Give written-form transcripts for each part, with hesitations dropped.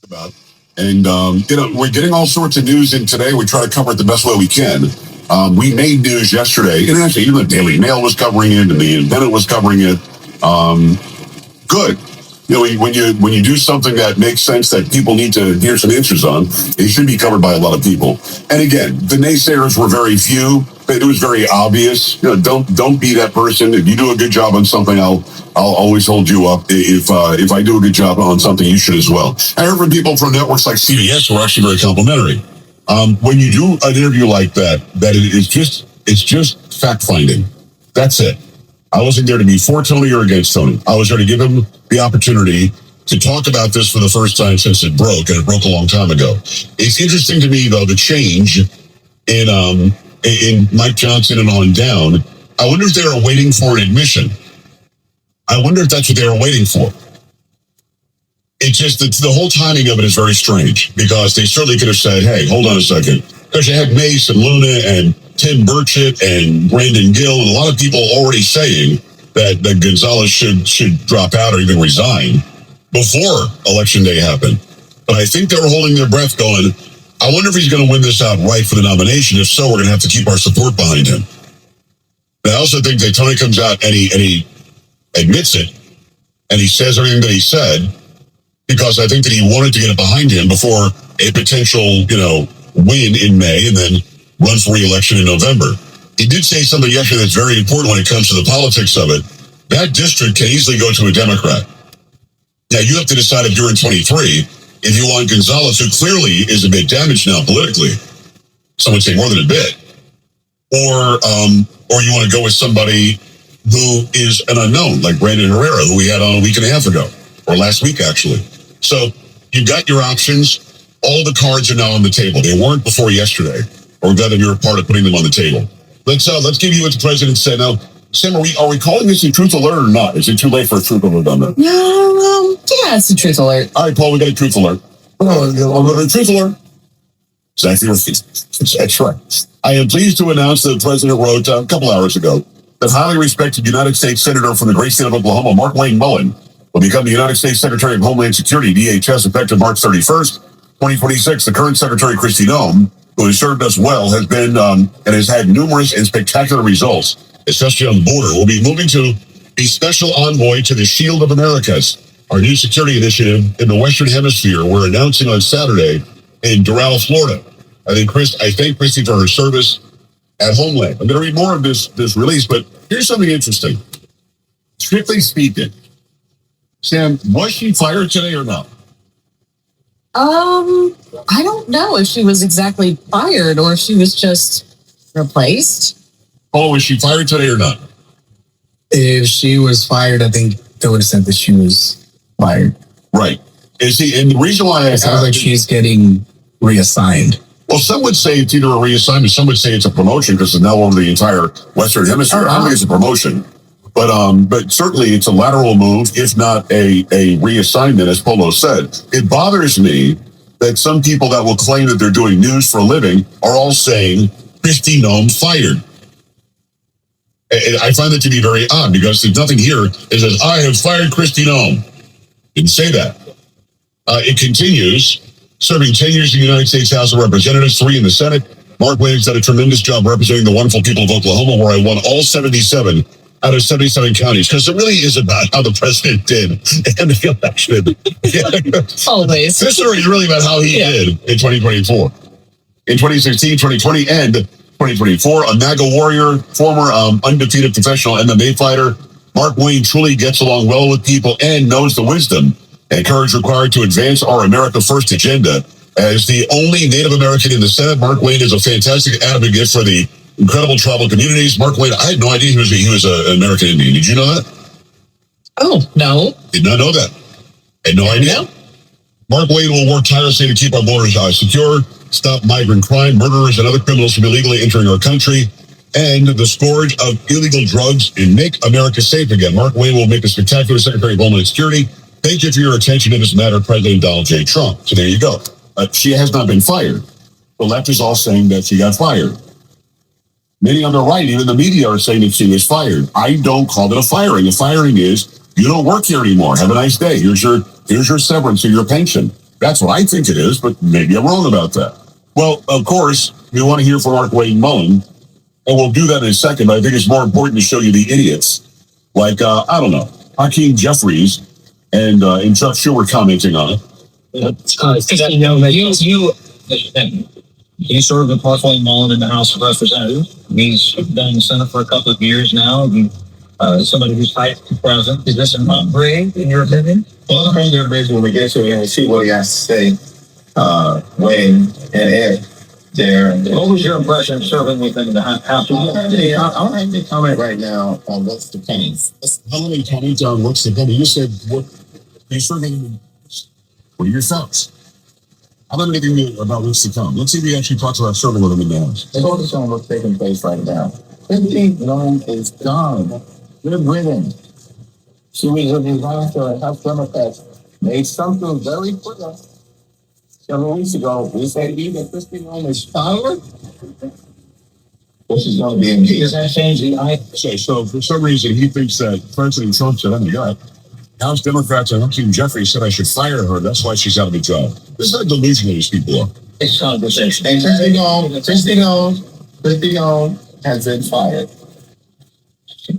about. And, we're getting all sorts of news in today. We try to cover it the best way we can. We made news yesterday. Internationally, even the Daily Mail was covering it, and the Independent was covering it. Good. When you do something that makes sense that people need to hear some answers on, it should be covered by a lot of people. And again, the naysayers were very few. It was very obvious. Don't be that person. If you do a good job on something, I'll always hold you up. If I do a good job on something, you should as well. I heard from people from networks like CBS who are actually very complimentary. When you do an interview like that it's just fact finding. That's it. I wasn't there to be for Tony or against Tony. I was there to give him the opportunity to talk about this for the first time since it broke, and it broke a long time ago. It's interesting to me, though, the change in Mike Johnson and on down. I wonder if they were waiting for an admission. I wonder if that's what they were waiting for. It's just that the whole timing of it is very strange, because they certainly could have said, hey, hold on a second. Because you had Mace and Luna and Tim Burchett and Brandon Gill and a lot of people already saying that Gonzalez should drop out or even resign before Election Day happened. But I think they were holding their breath going, I wonder if he's going to win this outright for the nomination. If so, we're going to have to keep our support behind him. But I also think that Tony comes out and he admits it, and he says everything that he said, because I think that he wanted to get it behind him before a potential, win in May and then run for re-election in November. He did say something yesterday that's very important when it comes to the politics of it. That district can easily go to a Democrat. Now, you have to decide if you're in 23, if you want Gonzalez, who clearly is a bit damaged now politically, some would say more than a bit, or you want to go with somebody who is an unknown, like Brandon Herrera, who we had on a week and a half ago, or last week, actually. So you've got your options. All the cards are now on the table. They weren't before yesterday, or glad that you're a part of putting them on the table. Let's give you what the president said. Now, Sam, are we calling this a truth alert or not? Is it too late for a truth alert on that? Yeah, it's a truth alert. All right, Paul, we got a truth alert. Truth alert. Exactly right. That's right. I am pleased to announce that the president wrote a couple hours ago that highly respected United States Senator from the great state of Oklahoma, Mark Wayne Mullen, will become the United States Secretary of Homeland Security, DHS, effective March 31st, 2026. The current Secretary, Kristi Noem, who has served us well, has been and has had numerous and spectacular results, especially on the border, will be moving to be special envoy to the Shield of Americas, our new security initiative in the Western Hemisphere. We're announcing on Saturday in Doral, Florida. I thank Kristi for her service at Homeland. I'm going to read more of this release, but here's something interesting. Strictly speaking, Sam, was she fired today or not? I don't know if she was exactly fired or if she was just replaced. Oh, was she fired today or not? If she was fired, I think they would have said that she was fired. Right. And the reason why it sounds like she's getting reassigned. Well, some would say it's either a reassignment, some would say it's a promotion because it's now over the entire Western Hemisphere. I think it's a promotion. But certainly it's a lateral move, if not a reassignment, as Polo said. It bothers me that some people that will claim that they're doing news for a living are all saying Kristi Noem fired. I find that to be very odd, because there's nothing here that says, I have fired Kristi Noem. Didn't say that. It continues, serving 10 years in the United States House of Representatives, 3 in the Senate. Mark Williams did a tremendous job representing the wonderful people of Oklahoma, where I won all 77 out of 77 counties, because it really is about how the president did in the election. Always. This story is really about how he did in 2024. In 2016, 2020, and 2024, a MAGA warrior, former undefeated professional MMA fighter, Mark Wayne truly gets along well with people and knows the wisdom and courage required to advance our America First agenda. As the only Native American in the Senate, Mark Wayne is a fantastic advocate for the incredible tribal communities. Mark Wayne, I had no idea he was an American Indian. Did you know that? Oh, no. Did not know that. Had no idea. Mark Wayne will work tirelessly to keep our borders secure, stop migrant crime, murderers, and other criminals from illegally entering our country, and the scourge of illegal drugs, and make America safe again. Mark Wayne will make a spectacular Secretary of Homeland Security. Thank you for your attention to this matter, President Donald J. Trump. So there you go. She has not been fired. The left is all saying that she got fired. Many on the right, even the media, are saying that she was fired. I don't call it a firing. A firing is, you don't work here anymore. Have a nice day. Here's your severance or your pension. That's what I think it is, but maybe I'm wrong about that. Well, of course, we want to hear from Mark Wayne Mullen, and we'll do that in a second. But I think it's more important to show you the idiots, like, I don't know, Hakeem Jeffries and Chuck Schumer commenting on it. He served with Mark Wayne Mullen in the House of Representatives. He's been in the Senate for a couple of years now. Somebody who's tied to the president. Is this not brave, in your opinion? Well, I think they're busy when we get to it and we see what he has to say. Wayne and Ed there. What was your impression of serving with him in the House? I don't have any comment right now on what's to come. How many comments on what's to come? You said, what? You serving? What are your thoughts? How about anything about what's to come? Let's see if he actually talks about serving with him in the House. Let's focus on what's taking place right now. 15 known is gone. Good riddance. She was a disaster and House Democrats made something very clear. Several weeks ago, we said either Christine Rome is fired or she's going to be impeached. Does that change the eye? So for some reason, he thinks that President Trump said, oh my God, House Democrats and Hakeem Jeffries said I should fire her. That's why she's out of a job. This is how delusional these people are. It's conversation. And Christine Rome has been fired.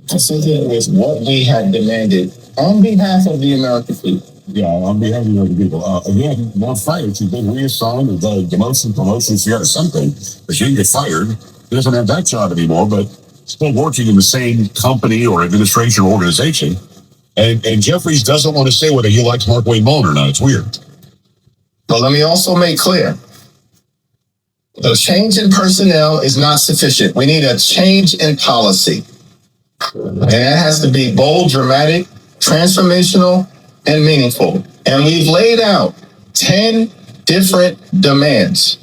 Consistent with what we had demanded on behalf of the American people. Yeah, on behalf of the other people. Again, not fired. She's been reassigned or promotion. She had something, but she didn't get fired. She doesn't have that job anymore, but still working in the same company or administration or organization. And Jeffries doesn't want to say whether he likes Mark Wayne Mullen or not. It's weird. But let me also make clear, the change in personnel is not sufficient. We need a change in policy. And that has to be bold, dramatic, transformational, and meaningful. And we've laid out 10 different demands,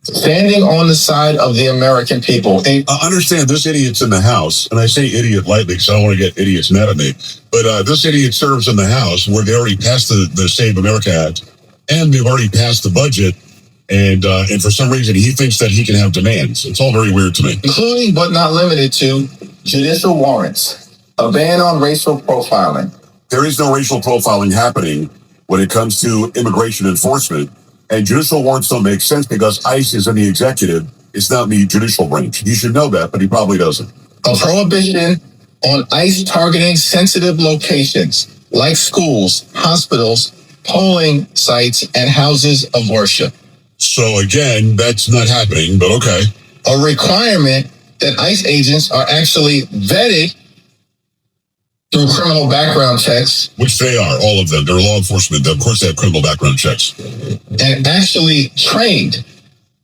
standing on the side of the American people. I understand this idiot's in the House, and I say idiot lightly because I don't want to get idiots mad at me, but this idiot serves in the House where they already passed the Save America Act, and they've already passed the budget, and for some reason he thinks that he can have demands. It's all very weird to me. Including, but not limited to, judicial warrants, a ban on racial profiling. There is no racial profiling happening when it comes to immigration enforcement. And judicial warrants don't make sense because ICE is in the executive. It's not in the judicial branch. You should know that, but he probably doesn't. A prohibition on ICE targeting sensitive locations like schools, hospitals, polling sites, and houses of worship. So again, that's not happening, but okay. A requirement that ICE agents are actually vetted through criminal background checks. Which they are, all of them. They're law enforcement. Of course they have criminal background checks. And actually trained.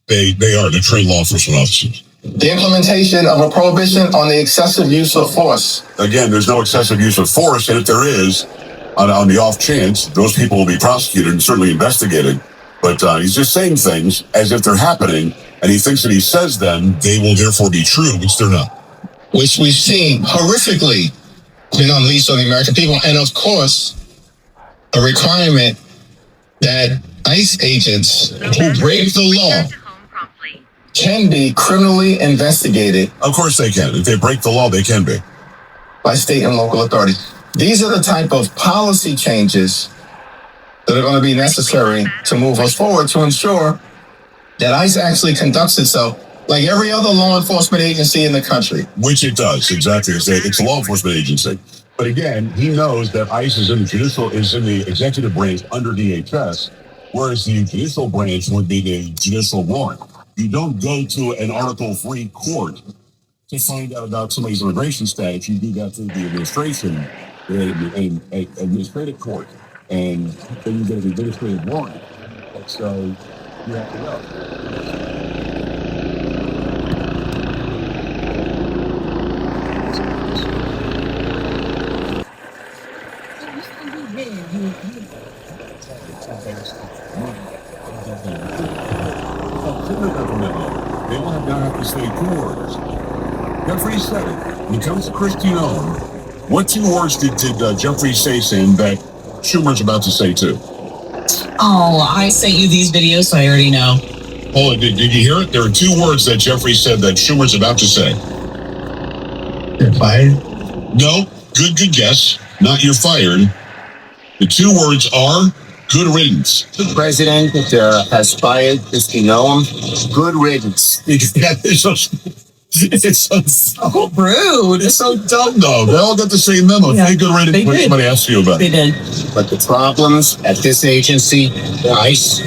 They are. They're trained law enforcement officers. The implementation of a prohibition on the excessive use of force. Again, there's no excessive use of force, and if there is, on the off chance, those people will be prosecuted and certainly investigated. But he's just saying things as if they're happening, and he thinks that he says them, they will therefore be true, which they're not. Which we've seen horrifically been unleashed on the American people. And of course, a requirement that ICE agents who break the law can be criminally investigated. Of course they can. If they break the law, they can be. By state and local authorities. These are the type of policy changes that are going to be necessary to move us forward to ensure that ICE actually conducts itself like every other law enforcement agency in the country. Which it does, exactly. It's a law enforcement agency. But again, he knows that ICE is in the executive branch under DHS, whereas the judicial branch would be the judicial warrant. You don't go to an Article 3 court to find out about somebody's immigration status. You do that through the administration, an administrative court, and then you get an administrative warrant. So you have to go. They want to have to say 2 words. Jeffries said it. When it comes to Christine Owen, what 2 words did Jeffries say saying that Schumer's about to say too? Oh, I sent you these videos, so I already know. Oh, did you hear it? There are 2 words that Jeffries said that Schumer's about to say. You're fired? No, good guess. Not you're fired. The 2 words are Good riddance. The president has fired Christy Noam. Good riddance. It's so Rude. It's so dumb, though. They all got the same memo. Yeah, Hey, good riddance. they What did. somebody asked you about. They did. But the problems at this agency, ICE,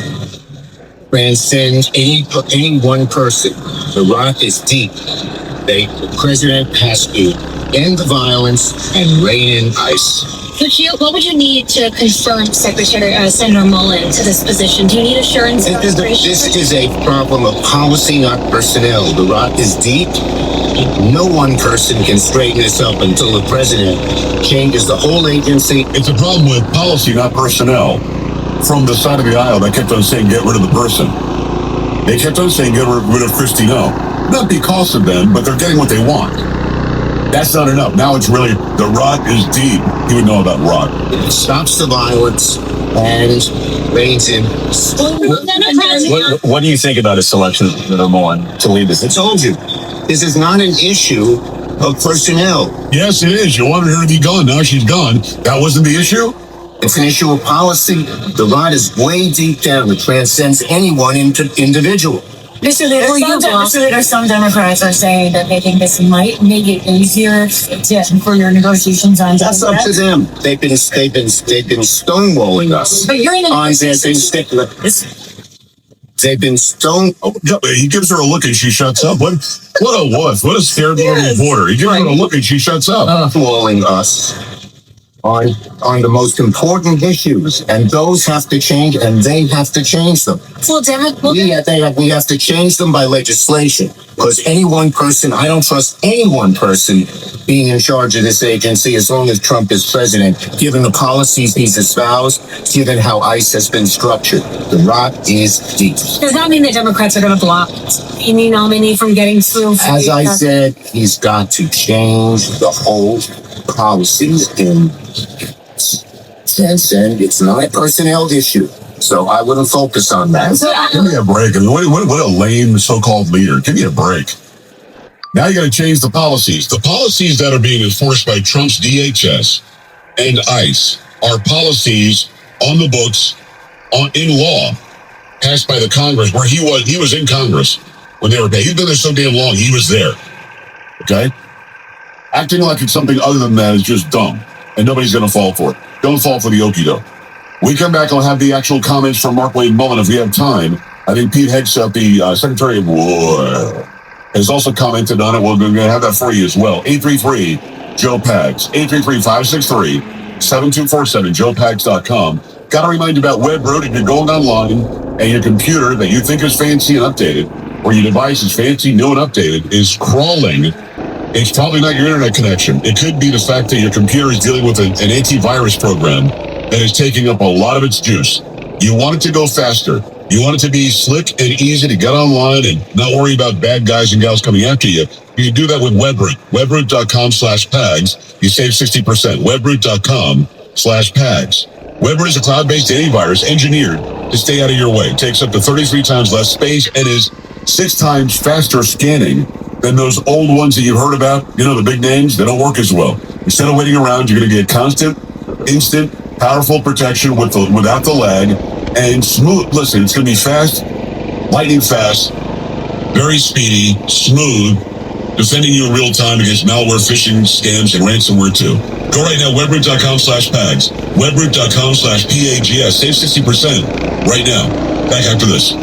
transcend any one person. The rock is deep. The president has to end the violence and rein in ICE. So, Gio, what would you need to confirm Senator Mullen to this position? Do you need assurance? This is a problem of policy, not personnel. The rock is deep. No one person can straighten this up until the president changes the whole agency. It's a problem with policy, not personnel. From the side of the aisle, they kept on saying, get rid of the person. They kept on saying, get rid of Christy Noam. Not because of them, but they're getting what they want. That's not enough. Now it's really, the rock is deep. You would know about rock. It stops the violence and reins in. What do you think about his selection of Senator Mullen to lead this? I told you, this is not an issue of personnel. Yes, it is. You wanted her to be gone. Now she's gone. That wasn't the issue? It's an issue of policy. The rot is way deep down. It transcends any one individual. Mr. Leader, some Democrats are saying that they think this might make it easier for your negotiations on. That's up to them. They've been stonewalling us. But you're in They've been stone. Oh, he gives her a look and she shuts up. What a wuss. What a scared little reporter. He gives her a look and she shuts up. Stonewalling us on the most important issues, and those have to change, and they have to change them. We have to change them by legislation, because any one person, I don't trust any one person being in charge of this agency as long as Trump is president, given the policies he's espoused, given how ICE has been structured. The rot is deep. Does that mean the Democrats are going to block any nominee from getting through? As I said, he's got to change the whole policies in sense, and it's not a personnel issue. So I wouldn't focus on that. Give me a break. I mean, what a lame so-called leader. Give me a break. Now you got to change the policies. The policies that are being enforced by Trump's DHS and ICE are policies on the books, in law, passed by the Congress, where he was in Congress when they were paid. He's been there so damn long, he was there. Okay? Acting like it's something other than that is just dumb, and nobody's going to fall for it. Don't fall for the okie doke. We come back, I'll have the actual comments from Mark Wayne Mullen if we have time. I think Pete Hegseth, the Secretary of War, has also commented on it. We're going to have that for you as well. 833-JOE-PAGS, 833-563-7247, joepags.com. Got to remind you about WebRoot. If you're going online and your computer that you think is fancy and updated, or your device is fancy, new and updated, is crawling, it's probably not your internet connection. It could be the fact that your computer is dealing with an antivirus program that is taking up a lot of its juice. You want it to go faster. You want it to be slick and easy to get online and not worry about bad guys and gals coming after you. You can do that with WebRoot. WebRoot.com/PAGS. You save 60%. WebRoot.com/PAGS. WebRoot is a cloud-based antivirus engineered to stay out of your way. It takes up to 33 times less space and is 6 times faster scanning than those old ones that you've heard about. You know, the big names, they don't work as well. Instead of waiting around, you're going to get constant, instant, powerful protection without the lag, and smooth. Listen, it's going to be fast, lightning fast, very speedy, smooth, defending you in real time against malware, phishing, scams, and ransomware too. Go right now, WebRoot.com/PAGS, WebRoot.com/PAGS. Save 60% right now. Back after this.